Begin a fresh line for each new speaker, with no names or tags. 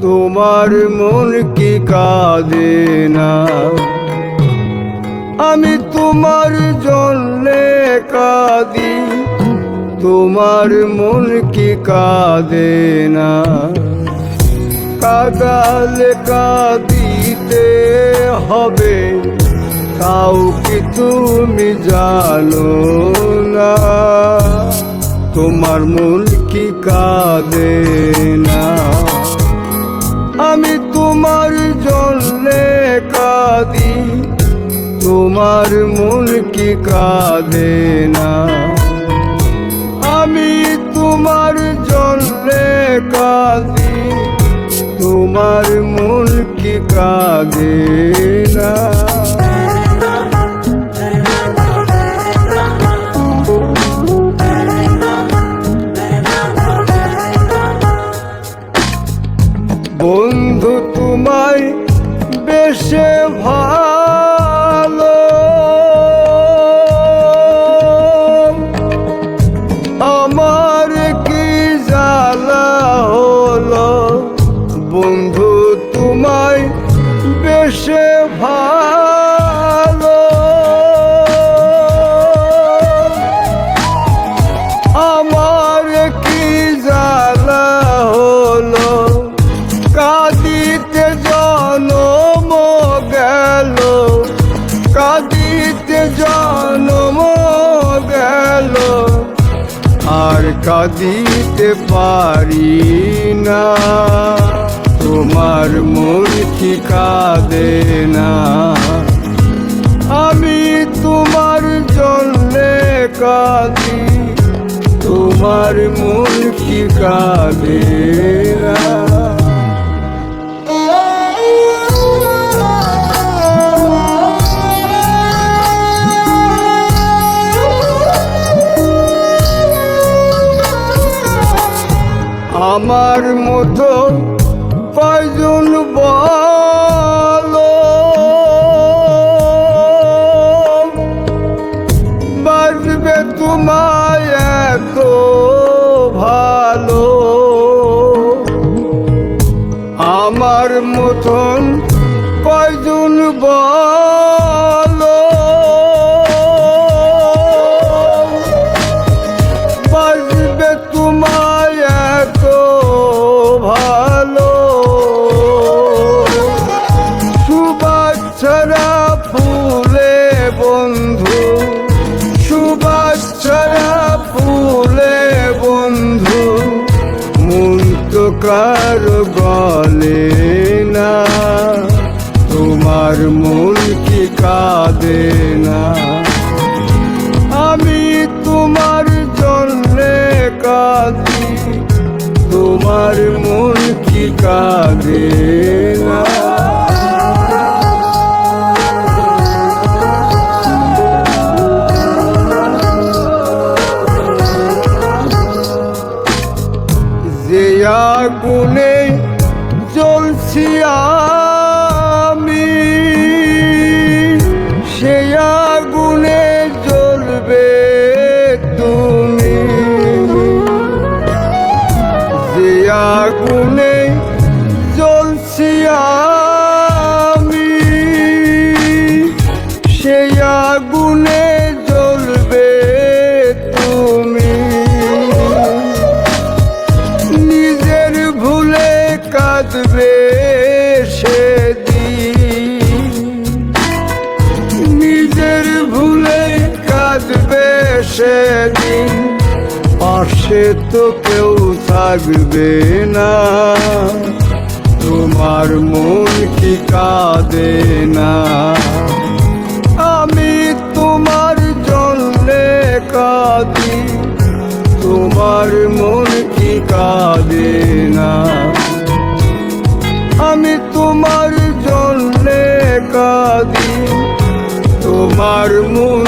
তোমার মন কি কাঁদে না? আমি তোমার জন্যে কাঁদি, তোমার মন কি কাঁদে না? কাঁদালে কাঁদিতে হবে, তাও কি তুমি জানো না? তোমার মন কি কাঁদে না? আমি তোমার জন্যে কাঁদি, তোমার মন কি কাঁদে না? আমি তোমার জন্যে কাঁদি, তোমার মন কি কাঁদে না? বন্ধু তোমায় বেশে ভালো, আমার কি জ্বালা হলো। বন্ধু তোমায় বেশে ভালো, আমার কি জ্বালা হলো। কাঁদিতে জনম গেল, কাঁদিতে জনম গেল, আর কাঁদিতে পারি না। তোমার মন কি কাঁদে না? আমি তোমার জন্যে কাঁদি, তোমার মন কি কাঁদে না? আমার মতো কয়জন বলো, বাসবে তোমায় এত ভালো। আমার মতন কয়জন বলো, বাসবে তোমায় এত ভালো। সুবাচ্ছারা ফুলে বন্ধু, সুবাচ্ছারা ফুলে বন্ধু, মন তো কারো গলে না। তোমার মন কি কাঁদে না? আমি তোমার জন্যে কাঁদি, তোমার মন কি কাঁদে না? যে আগুনে জ্বলছি আমি, সে আগুনে জ্বলবে তুমি। যে আগুনে জ্বলছি আমি, সে আগুনে জ্বলবে তুমি। নিজের ভুলে কাঁদবে সেদিন, নিজের ভুলে কাঁদবে সেদিন, পাশে তো কেউ থাকবে না। তোমার মন কি কাঁদে না? আমি তোমার জন্যে কাঁদি, তোমার মন কি কাঁদে না? আমি তোমার জন্যে কাঁদি, তোমার মন